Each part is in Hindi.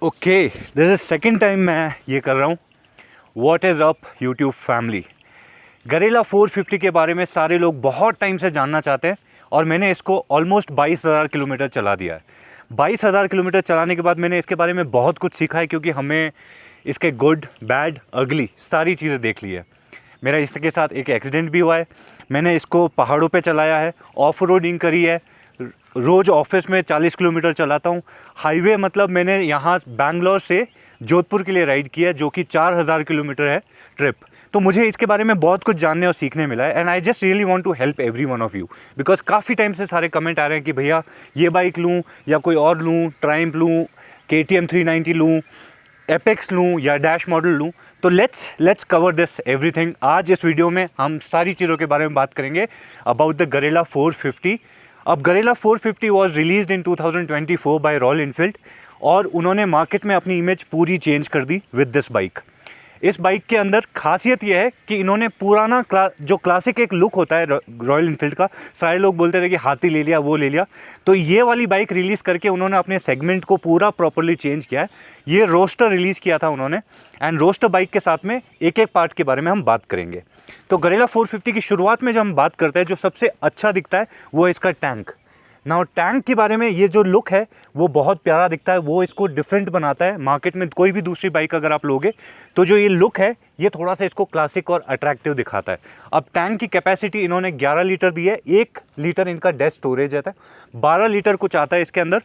Okay, this is second time मैं ये कर रहा हूँ। What is up YouTube family. Guerrilla 450 के बारे में सारे लोग बहुत टाइम से जानना चाहते हैं और मैंने इसको ऑलमोस्ट 22,000 किलोमीटर चला दिया है। 22,000 किलोमीटर चलाने के बाद मैंने इसके बारे में बहुत कुछ सीखा है, क्योंकि हमें इसके गुड बैड अगली सारी चीज़ें देख ली है। मेरा इसके साथ एक एक्सीडेंट भी हुआ है। मैंने इसको पहाड़ों पे चलाया है, ऑफ रोडिंग करी है, रोज़ ऑफिस में 40 किलोमीटर चलाता हूँ। हाईवे मतलब मैंने यहाँ बैंगलोर से जोधपुर के लिए राइड किया है, जो कि 4,000 किलोमीटर है ट्रिप। तो मुझे इसके बारे में बहुत कुछ जानने और सीखने मिला है, and I just really want to help every one of you, because काफ़ी टाइम से सारे कमेंट आ रहे हैं कि भैया ये बाइक लूँ या कोई और लूँ, ट्रायम्फ लूँ, KTM 390 लूँ, एपेक्स लूँ या डैश मॉडल लूँ। तो लेट्स कवर दिस एवरीथिंग। आज इस वीडियो में हम सारी चीज़ों के बारे में बात करेंगे अबाउट द गरेला 450। अब Guerrilla 450 was released in 2024 by Royal Enfield, और उन्होंने मार्केट में अपनी इमेज पूरी चेंज कर दी विद दिस बाइक। इस बाइक के अंदर खासियत यह है कि इन्होंने पुराना जो क्लासिक एक लुक होता है रॉयल एनफील्ड का, सारे लोग बोलते थे कि हाथी ले लिया, वो ले लिया, तो ये वाली बाइक रिलीज़ करके उन्होंने अपने सेगमेंट को पूरा प्रॉपर्ली चेंज किया है। ये रोस्टर रिलीज़ किया था उन्होंने, एंड रोस्टर बाइक के साथ में एक एक पार्ट के बारे में हम बात करेंगे। तो गरेला 450 की शुरुआत में जब हम बात करते हैं, जो सबसे अच्छा दिखता है वो है इसका टैंक। नाउ टैंक के बारे में, ये जो लुक है वो बहुत प्यारा दिखता है, वो इसको डिफरेंट बनाता है। मार्केट में कोई भी दूसरी बाइक अगर आप लोगे तो जो ये लुक है ये थोड़ा सा इसको क्लासिक और अट्रैक्टिव दिखाता है। अब टैंक की कैपेसिटी इन्होंने 11 लीटर दी है। 1 लीटर इनका डेस्क स्टोरेज है, 12 लीटर कुछ आता है इसके अंदर।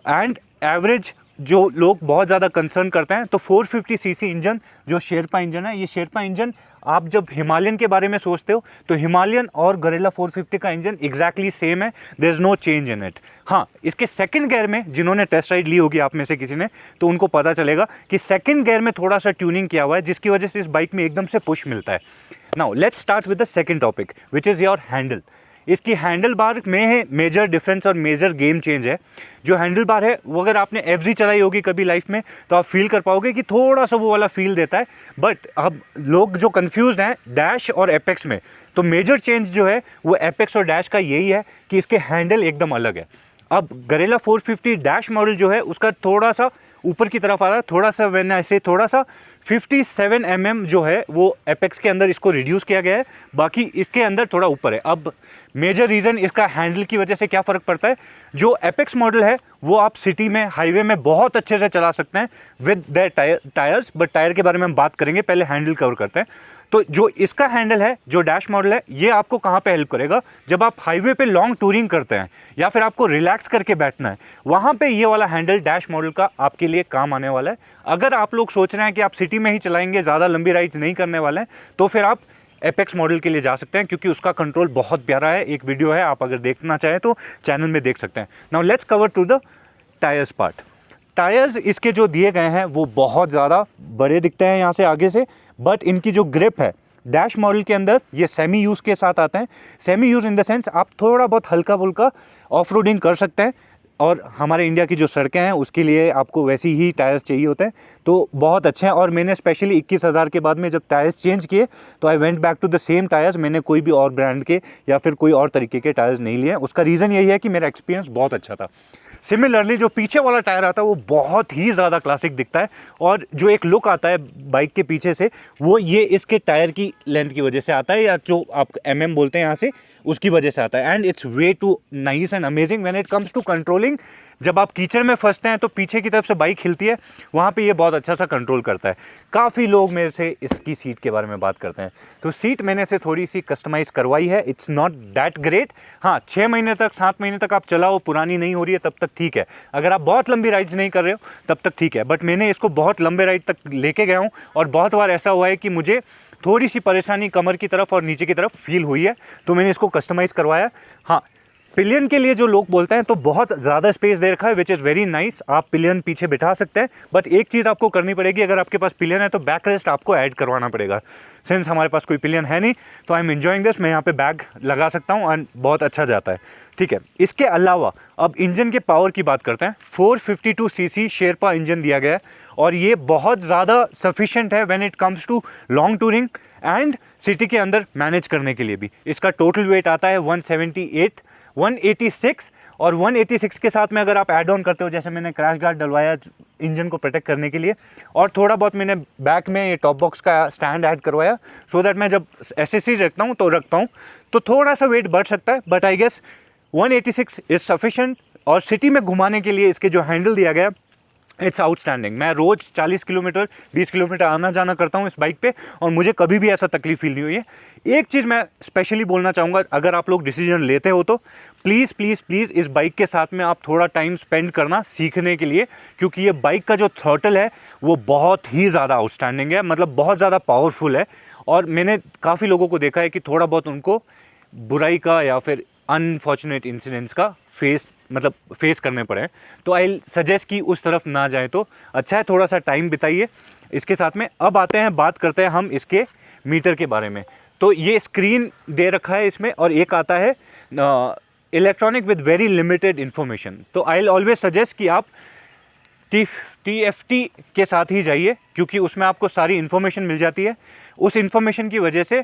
एंड एवरेज जो लोग बहुत ज़्यादा कंसर्न करते हैं, तो 450 सीसी इंजन जो शेरपा इंजन है, ये शेरपा इंजन आप जब हिमालयन के बारे में सोचते हो तो हिमालयन और गरेला 450 का इंजन एग्जैक्टली सेम है, there is no change in it. हाँ, इसके सेकंड गियर में जिन्होंने टेस्ट राइड ली होगी आप में से किसी ने, तो उनको पता चलेगा कि सेकंड गियर में थोड़ा सा ट्यूनिंग किया हुआ है, जिसकी वजह से इस बाइक में एकदम से पुश मिलता है। Now let's start with the second topic, which is your handle. इसकी हैंडल बार में है मेजर डिफरेंस और मेजर गेम चेंज है। जो हैंडल बार है वो अगर आपने एवरी चलाई होगी कभी लाइफ में, तो आप फील कर पाओगे कि थोड़ा सा वो वाला फील देता है। बट अब लोग जो कंफ्यूज हैं डैश और एपेक्स में, तो मेजर चेंज जो है वो एपेक्स और डैश का यही है कि इसके हैंडल एकदम अलग है। अब गरेला 450 डैश मॉडल जो है उसका थोड़ा सा ऊपर की तरफ आ रहा है, थोड़ा सा व्हेन आई से थोड़ा सा 57 mm जो है वो एपेक्स के अंदर इसको रिड्यूस किया गया है, बाकी इसके अंदर थोड़ा ऊपर है। अब मेजर रीज़न इसका हैंडल की वजह से क्या फ़र्क पड़ता है, जो एपेक्स मॉडल है वो आप सिटी में हाईवे में बहुत अच्छे से चला सकते हैं with the tyres, but tyre के बारे में हम बात करेंगे, पहले हैंडल कवर करते हैं। तो जो इसका हैंडल है, जो डैश मॉडल है, ये आपको कहाँ पे हेल्प करेगा, जब आप हाईवे पे लॉन्ग टूरिंग करते हैं या फिर आपको रिलैक्स करके बैठना है, वहाँ पे ये वाला हैंडल डैश मॉडल का आपके लिए काम आने वाला है। अगर आप लोग सोच रहे हैं कि आप सिटी में ही चलाएंगे, ज़्यादा लंबी राइड्स नहीं करने वाले हैं, तो फिर आप एपेक्स मॉडल के लिए जा सकते हैं, क्योंकि उसका कंट्रोल बहुत प्यारा है। एक वीडियो है, आप अगर देखना चाहें तो चैनल में देख सकते हैं। Now let's cover to the tyres part. Tyres इसके जो दिए गए हैं वो बहुत ज़्यादा बड़े दिखते हैं यहाँ से आगे से, बट इनकी जो ग्रिप है डैश मॉडल के अंदर ये सेमी यूज़ के साथ आते हैं। Semi use in the sense आप थोड़ा बहुत हल्का फुल्का ऑफ रोडिंग कर सकते हैं, और हमारे इंडिया की जो सड़कें हैं उसके लिए आपको वैसी ही टायर्स चाहिए होते हैं, तो बहुत अच्छे हैं। और मैंने स्पेशली 21,000 के बाद में जब टायर्स चेंज किए तो I went back to the same tyres. मैंने कोई भी और ब्रांड के या फिर कोई और तरीके के टायर्स नहीं लिए। उसका रीज़न यही है कि मेरा एक्सपीरियंस बहुत अच्छा था। सिमिलरली जो पीछे वाला टायर आता है वो बहुत ही ज़्यादा क्लासिक दिखता है, और जो एक लुक आता है बाइक के पीछे से वो ये इसके टायर की लेंथ की वजह से आता है, या जो आप MM बोलते हैं यहाँ से, उसकी वजह से आता है। And it's way too nice and amazing when it comes to controlling. जब आप कीचड़ में फंसते हैं तो पीछे की तरफ से बाइक हिलती है, वहाँ पे ये बहुत अच्छा सा कंट्रोल करता है। काफ़ी लोग मेरे से इसकी सीट के बारे में बात करते हैं, तो सीट मैंने से थोड़ी सी कस्टमाइज़ करवाई है। It's not that great. हाँ, 6 महीने तक 7 महीने तक आप चलाओ, पुरानी नहीं हो रही है, तब तक ठीक है। अगर आप बहुत लंबी राइड्स नहीं कर रहे हो तब तक ठीक है, बट मैंने इसको बहुत लंबे राइड तक लेके गया हूँ, और बहुत बार ऐसा हुआ है कि मुझे थोड़ी सी परेशानी कमर की तरफ और नीचे की तरफ फील हुई है, तो मैंने इसको कस्टमाइज़ करवाया। हाँ, पिलियन के लिए जो लोग बोलते हैं तो बहुत ज़्यादा स्पेस दे रखा है, विच इज़ वेरी नाइस। आप पिलियन पीछे बिठा सकते हैं, बट एक चीज़ आपको करनी पड़ेगी, अगर आपके पास पिलियन है तो बैक रेस्ट आपको ऐड करवाना पड़ेगा। सिंस हमारे पास कोई पिलियन है नहीं, तो आई एम एंजॉइंग दिस। मैं यहाँ पे बैग लगा सकता हूँ एंड बहुत अच्छा जाता है, ठीक है। इसके अलावा अब इंजन के पावर की बात करते हैं। 452 सीसी शेरपा इंजन दिया गया है, और ये बहुत ज़्यादा सफिशेंट है when it comes to long touring and city के अंदर मैनेज करने के लिए भी। इसका टोटल वेट आता है 186, और 186 के साथ में अगर आप ऐड ऑन करते हो, जैसे मैंने क्रैश गार्ड डलवाया इंजन को प्रोटेक्ट करने के लिए, और थोड़ा बहुत मैंने बैक में ये टॉप बॉक्स का स्टैंड ऐड करवाया सो दैट मैं जब एसेसरी रखता हूँ तो रख पाऊँ, तो थोड़ा सा वेट बढ़ सकता है, but I guess 186 is sufficient. और सिटी में घुमाने के लिए इसके जो हैंडल दिया गया, इट्स आउटस्टैंडिंग। मैं रोज़ 40 किलोमीटर 20 किलोमीटर आना जाना करता हूँ इस बाइक पे, और मुझे कभी भी ऐसा तकलीफ फील नहीं हुई है। एक चीज़ मैं स्पेशली बोलना चाहूँगा, अगर आप लोग डिसीजन लेते हो तो प्लीज़ प्लीज़ प्लीज़ इस बाइक के साथ में आप थोड़ा टाइम स्पेंड करना सीखने के लिए, क्योंकि ये बाइक का जो थ्रॉटल है वो बहुत ही ज़्यादा आउटस्टैंडिंग है, मतलब बहुत ज़्यादा पावरफुल है। और मैंने काफ़ी लोगों को देखा है कि थोड़ा बहुत उनको बुराई का या फिर अनफॉर्चुनेट इंसिडेंट्स का फेस करने पड़े, तो आई सजेस्ट कि उस तरफ ना जाए तो अच्छा है, थोड़ा सा टाइम बिताइए इसके साथ में। अब बात करते हैं हम इसके मीटर के बारे में। तो ये स्क्रीन दे रखा है इसमें, और एक आता है electronic with very limited information. तो आई ऑलवेज सजेस्ट कि आप TFT के साथ ही जाइए, क्योंकि उसमें आपको सारी इन्फॉर्मेशन मिल जाती है। उस इन्फॉर्मेशन की वजह से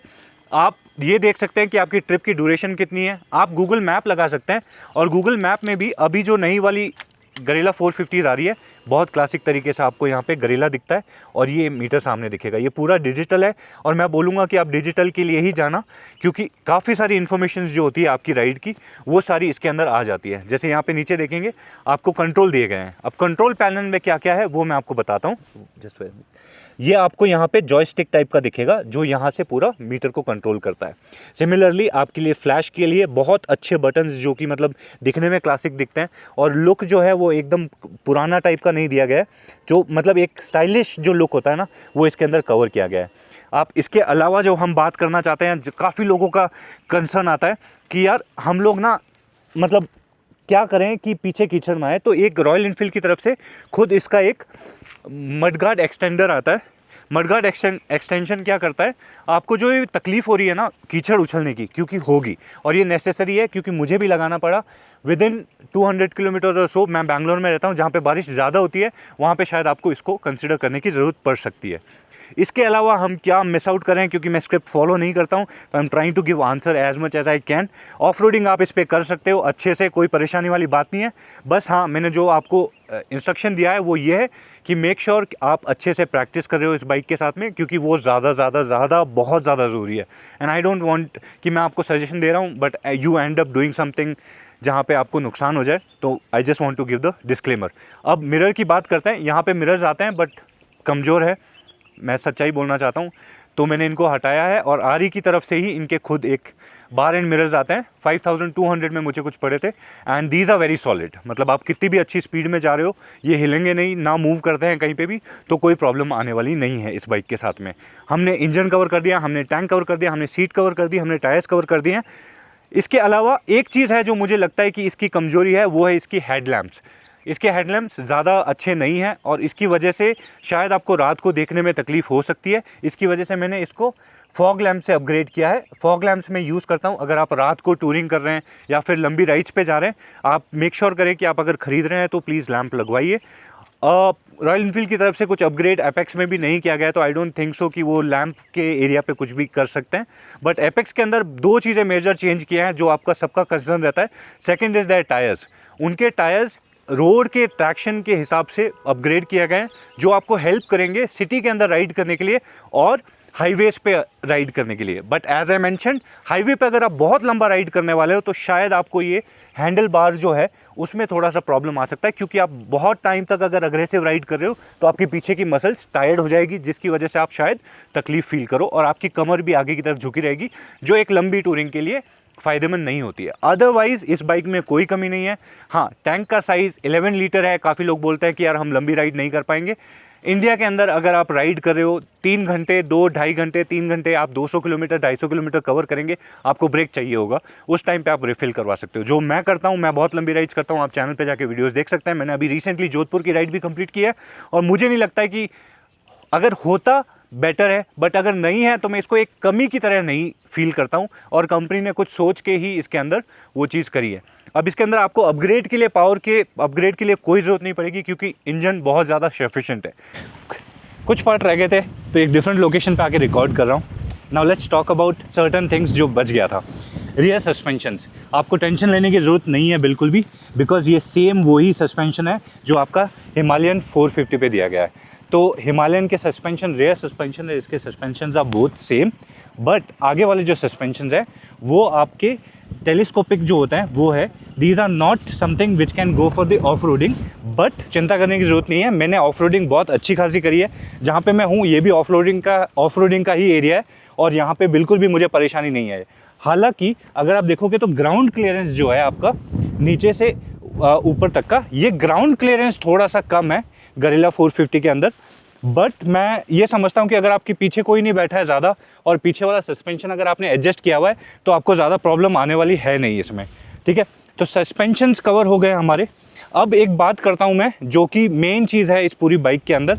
आप ये देख सकते हैं कि आपकी ट्रिप की ड्यूरेशन कितनी है। आप गूगल मैप लगा सकते हैं, और गूगल मैप में भी अभी जो नई वाली गरेला 450 आ रही है, बहुत क्लासिक तरीके से आपको यहाँ पे गरेला दिखता है, और ये मीटर सामने दिखेगा। ये पूरा डिजिटल है, और मैं बोलूँगा कि आप डिजिटल के लिए ही जाना, क्योंकि काफ़ी सारी इन्फॉर्मेशन जो होती है आपकी राइड की, वो सारी इसके अंदर आ जाती है। जैसे यहाँ पे नीचे देखेंगे आपको कंट्रोल दिए गए हैं। अब कंट्रोल पैनल में क्या क्या है वो मैं आपको बताता हूँ। जस्ट ये आपको यहाँ पे जॉयस्टिक टाइप का दिखेगा, जो यहाँ से पूरा मीटर को कंट्रोल करता है। सिमिलरली आपके लिए फ्लैश के लिए बहुत अच्छे बटन्स, जो कि मतलब दिखने में क्लासिक दिखते हैं, और लुक जो है वो एकदम पुराना टाइप का नहीं दिया गया है, जो मतलब एक स्टाइलिश जो लुक होता है ना, वो इसके अंदर कवर किया गया है। आप इसके अलावा जो हम बात करना चाहते हैं, काफ़ी लोगों का कंसर्न आता है कि यार हम लोग ना मतलब क्या करें कि पीछे कीचड़ ना आए, तो एक रॉयल इनफील्ड की तरफ से खुद इसका एक मडगार्ड एक्सटेंडर आता है। मडगार्ड एक्सटेंशन क्या करता है, आपको जो ये तकलीफ़ हो रही है ना कीचड़ उछलने की, क्योंकि होगी, और ये नेसेसरी है, क्योंकि मुझे भी लगाना पड़ा विद इन 200 किलोमीटर और सो। मैं बैंगलोर में रहता हूँ, जहाँ पे बारिश ज़्यादा होती है, वहाँ पे शायद आपको इसको कंसिडर करने की ज़रूरत पड़ सकती है। इसके अलावा हम क्या मिस आउट करें, क्योंकि मैं स्क्रिप्ट फॉलो नहीं करता हूँ, तो I am trying to give answer as much as I can. Off roading आप इस पर कर सकते हो अच्छे से, कोई परेशानी वाली बात नहीं है। बस हाँ, मैंने जो आपको इंस्ट्रक्शन दिया है वो ये है कि मेक श्योर आप अच्छे से प्रैक्टिस कर रहे हो इस बाइक के साथ में, क्योंकि वो ज़्यादा बहुत ज़्यादा ज़रूरी है। एंड आई डोंट वांट कि मैं आपको सजेशन दे रहा हूँ but you end up doing something जहाँ पे आपको नुकसान हो जाए, तो I just want to give the disclaimer. अब मिरर की बात करते हैं। यहाँ पे मिरर्स आते हैं बट कमज़ोर है, मैं सच्चाई बोलना चाहता हूँ, तो मैंने इनको हटाया है, और आरी की तरफ से ही इनके खुद एक बार एंड मिरर्स आते हैं। 5200 में मुझे कुछ पड़े थे, and these are very solid. मतलब आप कितनी भी अच्छी स्पीड में जा रहे हो, ये हिलेंगे नहीं, ना मूव करते हैं कहीं पे भी, तो कोई प्रॉब्लम आने वाली नहीं है इस बाइक के साथ में। हमने इंजन कवर कर दिया, हमने टैंक कवर कर दिया, हमने सीट कवर कर दी, हमने टायर्स कवर कर दिए हैं। इसके अलावा एक चीज़ है जो मुझे लगता है कि इसकी कमज़ोरी है, वो है इसकी हेडलैम्प्स। इसके हेडलैम्प्स ज़्यादा अच्छे नहीं हैं, और इसकी वजह से शायद आपको रात को देखने में तकलीफ़ हो सकती है। इसकी वजह से मैंने इसको फॉग लैम्प से अपग्रेड किया है। फॉग लैम्प्स मैं यूज़ करता हूँ अगर आप रात को टूरिंग कर रहे हैं या फिर लंबी राइड्स पे जा रहे हैं। आप मेक श्योर करें कि आप अगर ख़रीद रहे हैं तो प्लीज़ लैम्प लगवाइए। रॉयल इनफील्ड की तरफ से कुछ अपग्रेड एपेक्स में भी नहीं किया गया, तो आई डोंट थिंक सो कि वो लैम्प के एरिया पे कुछ भी कर सकते हैं। बट एपेक्स के अंदर दो चीज़ें मेजर चेंज किया है जो आपका सबका कंसर्न रहता है। सेकंड इज़ दैट टायर्स, उनके टायर्स रोड के ट्रैक्शन के हिसाब से अपग्रेड किया गया है, जो आपको हेल्प करेंगे सिटी के अंदर राइड करने के लिए और हाईवेज पे राइड करने के लिए। But as I mention, highway पे अगर आप बहुत लंबा राइड करने वाले हो तो शायद आपको ये हैंडल बार जो है उसमें थोड़ा सा प्रॉब्लम आ सकता है, क्योंकि आप बहुत टाइम तक अगर अग्रेसिव राइड कर रहे हो तो आपके पीछे की मसल्स टायर्ड हो जाएगी, जिसकी वजह से आप शायद तकलीफ फील करो, और आपकी कमर भी आगे की तरफ झुकी रहेगी, जो एक लंबी टूरिंग के लिए फ़ायदेमंद नहीं होती है। अदरवाइज़ इस बाइक में कोई कमी नहीं है। हाँ, टैंक का साइज़ 11 लीटर है। काफ़ी लोग बोलते हैं कि यार हम लंबी राइड नहीं कर पाएंगे। इंडिया के अंदर अगर आप राइड कर रहे हो 3 घंटे, 2-2.5 घंटे, 3 घंटे, आप 200 किलोमीटर 250 किलोमीटर कवर करेंगे, आपको ब्रेक चाहिए होगा, उस टाइम पे आप रिफ़िल करवा सकते हो। जो मैं करता हूँ, मैं बहुत लंबी राइड्स करता हूँ, आप चैनल पे जाके वीडियोस देख सकते हैं। मैंने अभी रिसेंटली जोधपुर की राइड भी कंप्लीट की है, और मुझे नहीं लगता है कि अगर होता बेटर है, बट अगर नहीं है तो मैं इसको एक कमी की तरह नहीं फील करता हूँ, और कंपनी ने कुछ सोच के ही इसके अंदर वो चीज़ करी है। अब इसके अंदर आपको अपग्रेड के लिए, पावर के अपग्रेड के लिए कोई ज़रूरत नहीं पड़ेगी, क्योंकि इंजन बहुत ज़्यादा सफिशिएंट है। कुछ पार्ट रह गए थे तो एक डिफरेंट लोकेशन पे आके रिकॉर्ड कर रहा हूँ। Now let's talk about certain things जो बच गया था। रियर सस्पेंशंस, आपको टेंशन लेने की ज़रूरत नहीं है बिल्कुल भी, बिकॉज़ ये सेम वही सस्पेंशन है जो आपका हिमालयन 450 पे दिया गया है। तो हिमालयन के सस्पेंशन, रियर सस्पेंशन है, इसके suspensions are both same, but आगे वाले जो सस्पेंशंस है वो आपके टेलीस्कोपिक जो होता है वो है। These are not something which can go for the off roading, but चिंता करने की ज़रूरत नहीं है। मैंने ऑफ रोडिंग बहुत अच्छी खासी करी है। जहाँ पे मैं हूँ ये भी ऑफ रोडिंग का ही एरिया है, और यहाँ पे बिल्कुल भी मुझे परेशानी नहीं है। हालांकि अगर आप देखोगे तो ग्राउंड क्लियरेंस जो है आपका नीचे से ऊपर तक का, ये ग्राउंड क्लियरेंस थोड़ा सा कम है गरिल्ला 450 के अंदर। बट मैं ये समझता हूँ कि अगर आपके पीछे कोई नहीं बैठा है ज़्यादा, और पीछे वाला सस्पेंशन अगर आपने एडजस्ट किया हुआ है, तो आपको ज़्यादा प्रॉब्लम आने वाली है नहीं इसमें, ठीक है। तो सस्पेंशंस कवर हो गए हमारे। अब एक बात करता हूँ मैं, जो कि मेन चीज़ है इस पूरी बाइक के अंदर,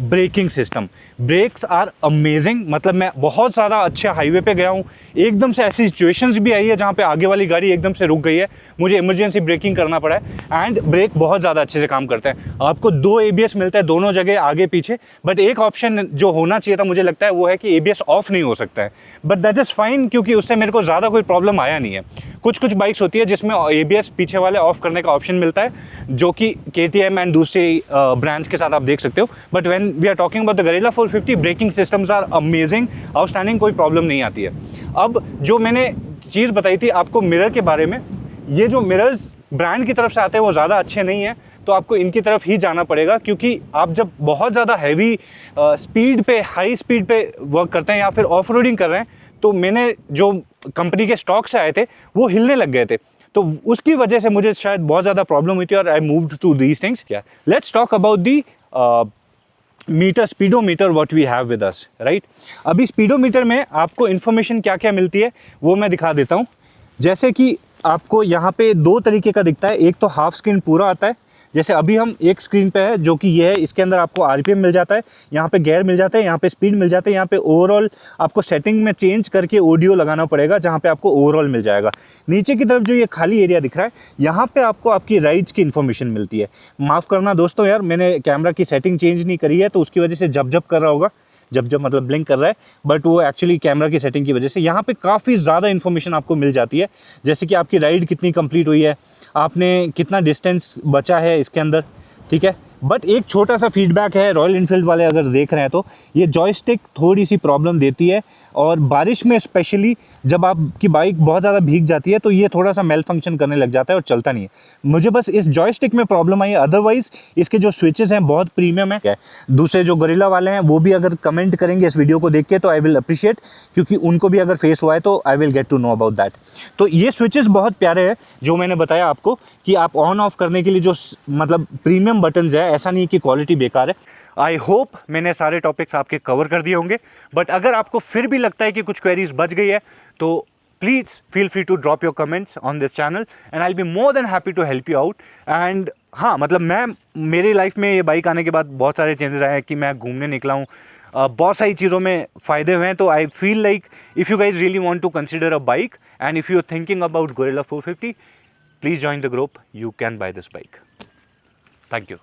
braking system. Brakes are amazing. मतलब मैं बहुत ज़्यादा अच्छे हाईवे पे गया हूँ, एकदम से ऐसी सिचुएशंस भी आई है जहाँ पे आगे वाली गाड़ी एकदम से रुक गई है, मुझे इमरजेंसी ब्रेकिंग करना पड़ा है, एंड ब्रेक बहुत ज़्यादा अच्छे से काम करते हैं। आपको 2 ABS मिलता है दोनों जगह, आगे पीछे। बट एक ऑप्शन जो होना चाहिए था मुझे लगता है वो है कि ABS ऑफ नहीं हो सकता है, बट दैट इज़ फाइन, क्योंकि उससे मेरे को ज़्यादा कोई प्रॉब्लम आया नहीं है। कुछ बाइक्स होती है जिसमें ABS पीछे वाले ऑफ करने का ऑप्शन मिलता है, जो कि KTM एंड दूसरे ब्रांड्स के साथ आप देख सकते हो। But when we are talking about the Guerrilla 450, braking systems are amazing, outstanding, कोई प्रॉब्लम नहीं आती है। अब जो मैंने चीज़ बताई थी आपको मिरर के बारे में, ये जो मिरर्स ब्रांड की तरफ से आते हैं वो ज़्यादा अच्छे नहीं हैं, तो आपको इनकी तरफ ही जाना पड़ेगा, क्योंकि आप जब बहुत ज़्यादा हैवी स्पीड पे, हाई स्पीड पे वर्क करते हैं या फिर ऑफ रोडिंग कर रहे हैं, तो मैंने जो कंपनी के स्टॉक से आए थे वो हिलने लग गए थे, तो उसकी वजह से मुझे शायद बहुत ज़्यादा प्रॉब्लम हुई थी, और I moved to these things. क्या, let's talk about the meter, speedometer, what we have with us, right. अभी स्पीडोमीटर में आपको इन्फॉर्मेशन क्या क्या मिलती है वो मैं दिखा देता हूँ। जैसे कि आपको यहाँ पे 2 तरीके का दिखता है, एक तो हाफ स्क्रीन पूरा आता है, जैसे अभी हम एक स्क्रीन पे है जो कि ये है, इसके अंदर आपको RPM मिल जाता है, यहाँ पे गियर मिल जाता है, यहाँ पे स्पीड मिल जाता है, यहाँ पे ओवरऑल आपको सेटिंग में चेंज करके ऑडियो लगाना पड़ेगा, जहाँ पे आपको ओवरऑल मिल जाएगा। नीचे की तरफ जो ये खाली एरिया दिख रहा है, यहाँ पे आपको आपकी राइड्स की इन्फॉर्मेशन मिलती है। माफ़ करना दोस्तों यार, मैंने कैमरा की सेटिंग चेंज नहीं करी है, तो उसकी वजह से जब कर रहा होगा, जब मतलब ब्लिंक कर रहा है, बट वो एक्चुअली कैमरा की सेटिंग की वजह से। यहाँ पे काफ़ी ज़्यादा इन्फॉर्मेशन आपको मिल जाती है, जैसे कि आपकी राइड कितनी कंप्लीट हुई है, आपने कितना डिस्टेंस बचा है इसके अंदर, ठीक है। बट एक छोटा सा फीडबैक है, रॉयल इनफील्ड वाले अगर देख रहे हैं तो ये जॉयस्टिक थोड़ी सी प्रॉब्लम देती है, और बारिश में स्पेशली जब आपकी बाइक बहुत ज़्यादा भीग जाती है तो ये थोड़ा सा मेल फंक्शन करने लग जाता है और चलता नहीं है। मुझे बस इस जॉयस्टिक में प्रॉब्लम आई है, अदरवाइज़ इसके जो स्विचेस हैं बहुत प्रीमियम है। दूसरे जो गरिल्ला वाले हैं वो भी अगर कमेंट करेंगे इस वीडियो को देख के तो आई विल अप्रिशिएट, क्योंकि उनको भी अगर फेस हुआ है तो I will get to know about that. तो ये स्विचेस बहुत प्यारे हैं जो मैंने बताया आपको, कि आप ऑन ऑफ करने के लिए जो मतलब प्रीमियम बटन्स है, ऐसा नहीं कि क्वालिटी बेकार है। आई होप मैंने सारे टॉपिक्स आपके कवर कर दिए होंगे, बट अगर आपको फिर भी लगता है कि कुछ क्वेरीज बच गई है तो please feel free to drop your comments on this channel, and I will be more than happy to help you out. And हाँ, मतलब मेरी लाइफ में ये बाइक आने के बाद बहुत सारे चेंजेस आए हैं कि मैं घूमने निकला हूँ, बहुत सारी चीज़ों में फ़ायदे हुए हैं। तो I feel like if you guys really want to consider a bike and if you are thinking about Guerrilla 450, please join the group, you can buy this bike. Thank you.